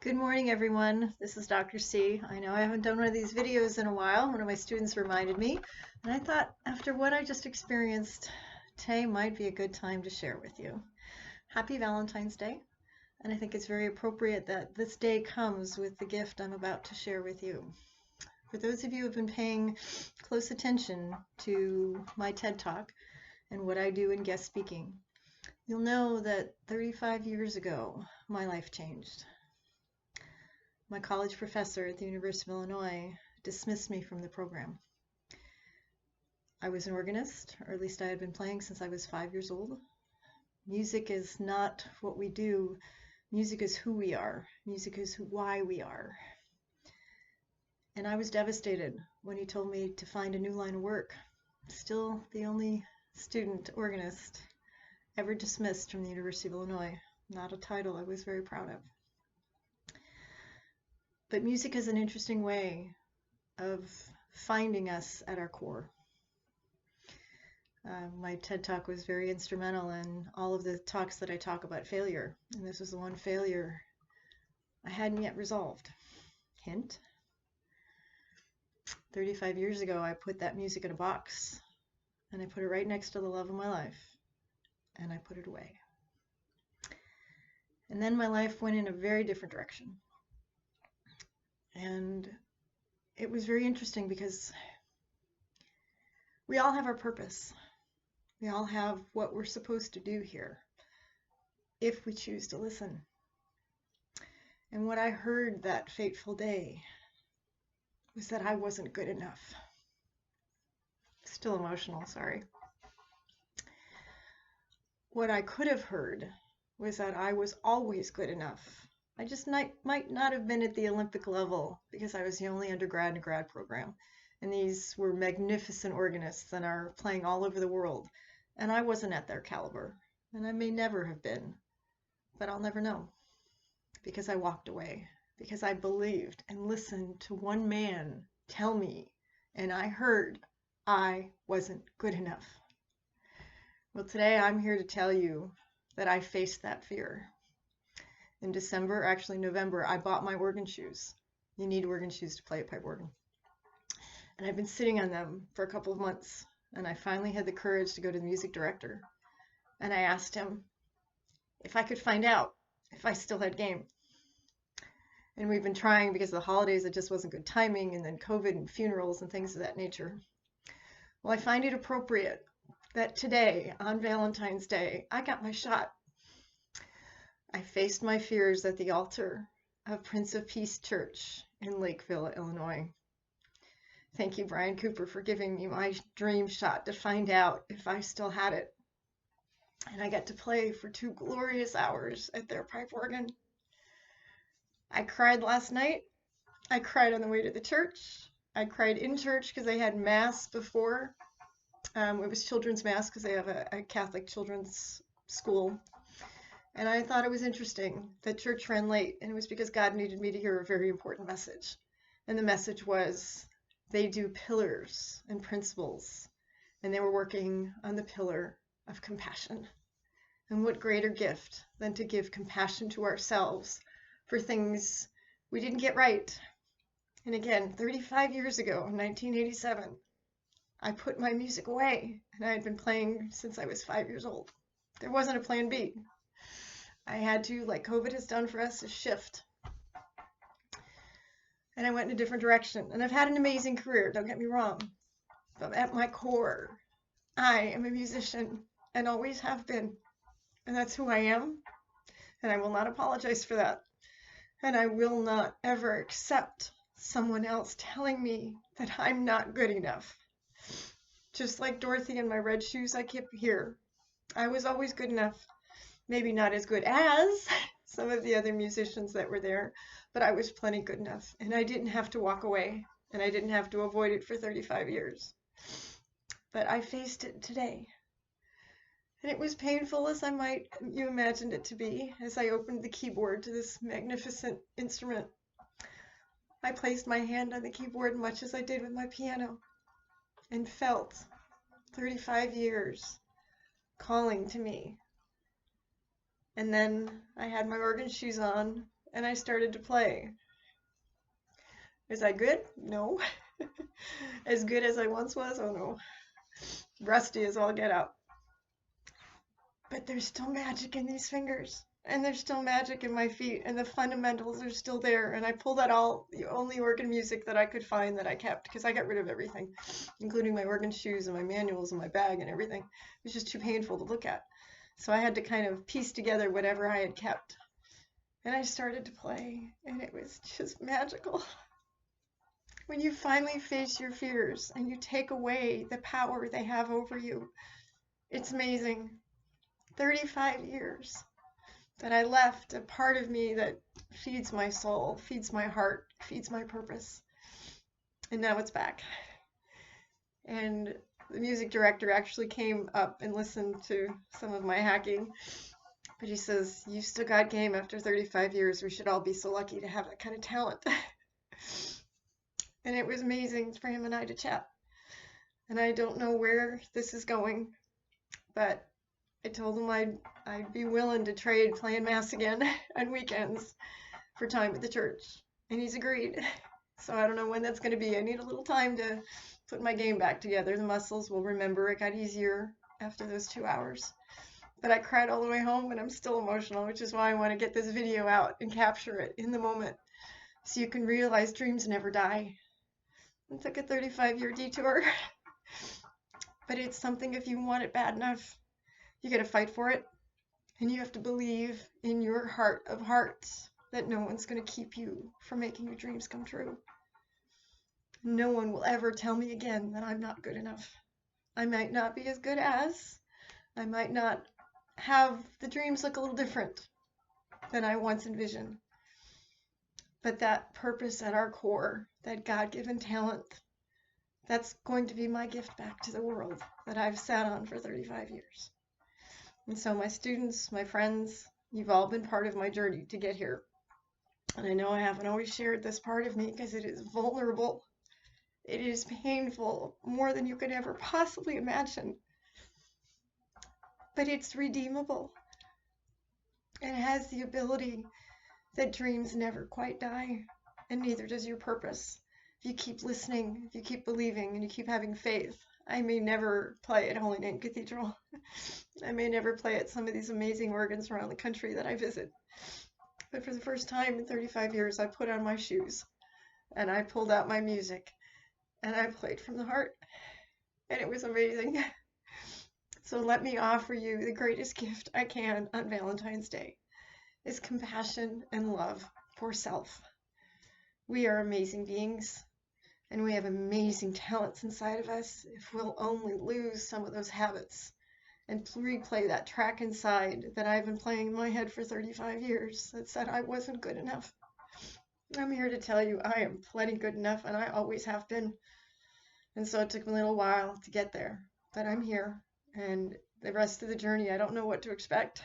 Good morning, everyone. This is Dr. C. I know I haven't done one of these videos in a while. One of my students reminded me, and I thought after what I just experienced, today might be a good time to share with you. Happy Valentine's Day, and I think it's very appropriate that this day comes with the gift I'm about to share with you. For those of you who have been paying close attention to my TED Talk and what I do in guest speaking, you'll know that 35 years ago, my life changed. My college professor at the University of Illinois dismissed me from the program. I was an organist, or at least I had been playing since I was 5 years old. Music is not what we do. Music is who we are. Music is why we are. And I was devastated when he told me to find a new line of work. Still the only student organist ever dismissed from the University of Illinois. Not a title I was very proud of. But music is an interesting way of finding us at our core. My TED Talk was very instrumental in all of the talks that I talk about failure. And this was the one failure I hadn't yet resolved. Hint. 35 years ago, I put that music in a box and I put it right next to the love of my life and I put it away. And then my life went in a very different direction. And it was very interesting because we all have our purpose. We all have what we're supposed to do here if we choose to listen. And what I heard that fateful day was that I wasn't good enough. Still emotional, sorry. What I could have heard was that I was always good enough. I just might not have been at the Olympic level because I was the only undergrad in a grad program. And these were magnificent organists and are playing all over the world. And I wasn't at their caliber. And I may never have been. But I'll never know. Because I walked away. Because I believed and listened to one man tell me. And I heard I wasn't good enough. Well, today I'm here to tell you that I faced that fear. In December, actually November, I bought my organ shoes. You need organ shoes to play a pipe organ. And I've been sitting on them for a couple of months. And I finally had the courage to go to the music director. And I asked him if I could find out if I still had game. And we've been trying because of the holidays, it just wasn't good timing. And then COVID and funerals and things of that nature. Well, I find it appropriate that today, on Valentine's Day, I got my shot. I faced my fears at the altar of Prince of Peace Church in Lakeville, Illinois. Thank you, Brian Cooper, for giving me my dream shot to find out if I still had it. And I got to play for 2 glorious hours at their pipe organ. I cried last night. I cried on the way to the church. I cried in church because they had mass before. It was children's mass because they have a Catholic children's school. And I thought it was interesting that church ran late, and it was because God needed me to hear a very important message. And the message was, they do pillars and principles, and they were working on the pillar of compassion. And what greater gift than to give compassion to ourselves for things we didn't get right. And again, 35 years ago, in 1987, I put my music away, and I had been playing since I was 5 years old. There wasn't a plan B. I had to, like COVID has done for us, to shift. And I went in a different direction. And I've had an amazing career, don't get me wrong. But at my core, I am a musician and always have been. And that's who I am. And I will not apologize for that. And I will not ever accept someone else telling me that I'm not good enough. Just like Dorothy in my red shoes I keep here. I was always good enough. Maybe not as good as some of the other musicians that were there, but I was plenty good enough. And I didn't have to walk away, and I didn't have to avoid it for 35 years. But I faced it today. And it was painful as you imagined it to be, as I opened the keyboard to this magnificent instrument. I placed my hand on the keyboard much as I did with my piano, and felt 35 years calling to me. And then I had my organ shoes on, and I started to play. Is I good? No. As good as I once was? Oh no. Rusty as all get out. But there's still magic in these fingers. And there's still magic in my feet, and the fundamentals are still there. And I pulled that all, the only organ music that I could find that I kept, because I got rid of everything, including my organ shoes and my manuals and my bag and everything. It was just too painful to look at. So I had to kind of piece together whatever I had kept. And I started to play, and it was just magical. When you finally face your fears and you take away the power they have over you, it's amazing. 35 years that I left a part of me that feeds my soul, feeds my heart, feeds my purpose. And now it's back. And the music director actually came up and listened to some of my hacking. But he says, "You still got game after 35 years. We should all be so lucky to have that kind of talent." And it was amazing for him and I to chat. And I don't know where this is going, but I told him I'd be willing to trade playing mass again on weekends for time at the church. And he's agreed. So I don't know when that's going to be. I need a little time to put my game back together. The muscles will remember. It got easier after those 2 hours. But I cried all the way home, and I'm still emotional, which is why I want to get this video out and capture it in the moment so you can realize dreams never die. It took a 35-year detour, but it's something, if you want it bad enough, you got to fight for it, and you have to believe in your heart of hearts that no one's going to keep you from making your dreams come true. No one will ever tell me again that I'm not good enough. I might not be as good as, I might not have the dreams look a little different than I once envisioned. But that purpose at our core, that God-given talent, that's going to be my gift back to the world that I've sat on for 35 years. And so my students, my friends, you've all been part of my journey to get here. And I know I haven't always shared this part of me because it is vulnerable. It is painful, more than you could ever possibly imagine. But it's redeemable. It has the ability that dreams never quite die, and neither does your purpose. If you keep listening, if you keep believing, and you keep having faith. I may never play at Holy Name Cathedral. I may never play at some of these amazing organs around the country that I visit. But for the first time in 35 years, I put on my shoes, and I pulled out my music, and I played from the heart, and it was amazing. So let me offer you the greatest gift I can on Valentine's Day. Is compassion and love for self. We are amazing beings, and we have amazing talents inside of us if we'll only lose some of those habits and replay that track inside that I've been playing in my head for 35 years that said I wasn't good enough. I'm here to tell you I am plenty good enough, and I always have been. And so it took me a little while to get there, but I'm here, and the rest of the journey, I don't know what to expect.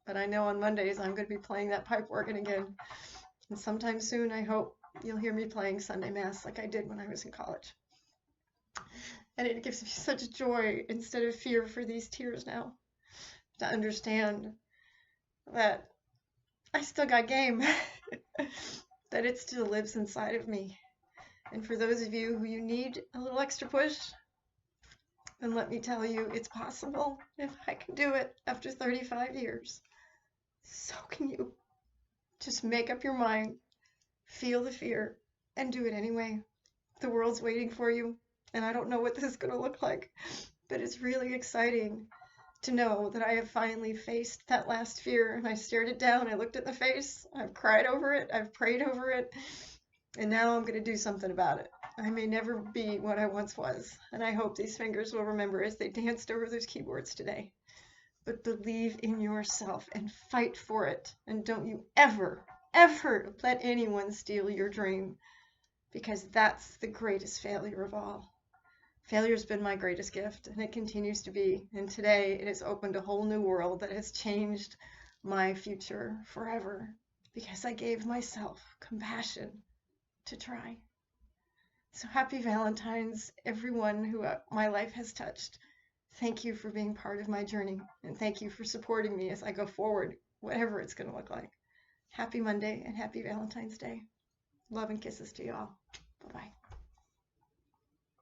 But I know on Mondays I'm going to be playing that pipe organ again. And sometime soon, I hope you'll hear me playing Sunday Mass like I did when I was in college. And it gives me such joy instead of fear for these tears now to understand that I still got game, that it still lives inside of me. And for those of you who you need a little extra push, then let me tell you, it's possible. If I can do it after 35 years. So can you. Just make up your mind, feel the fear, and do it anyway. The world's waiting for you, and I don't know what this is going to look like, but it's really exciting to know that I have finally faced that last fear, and I stared it down, I looked at the face, I've cried over it, I've prayed over it, and now I'm going to do something about it. I may never be what I once was, and I hope these fingers will remember as they danced over those keyboards today. But believe in yourself and fight for it. And don't you ever, ever let anyone steal your dream, because that's the greatest failure of all. Failure's been my greatest gift, and it continues to be. And today it has opened a whole new world that has changed my future forever, because I gave myself compassion to try. So happy Valentine's, everyone who my life has touched. Thank you for being part of my journey, and thank you for supporting me as I go forward, whatever it's going to look like. Happy Monday and happy Valentine's Day. Love and kisses to you all.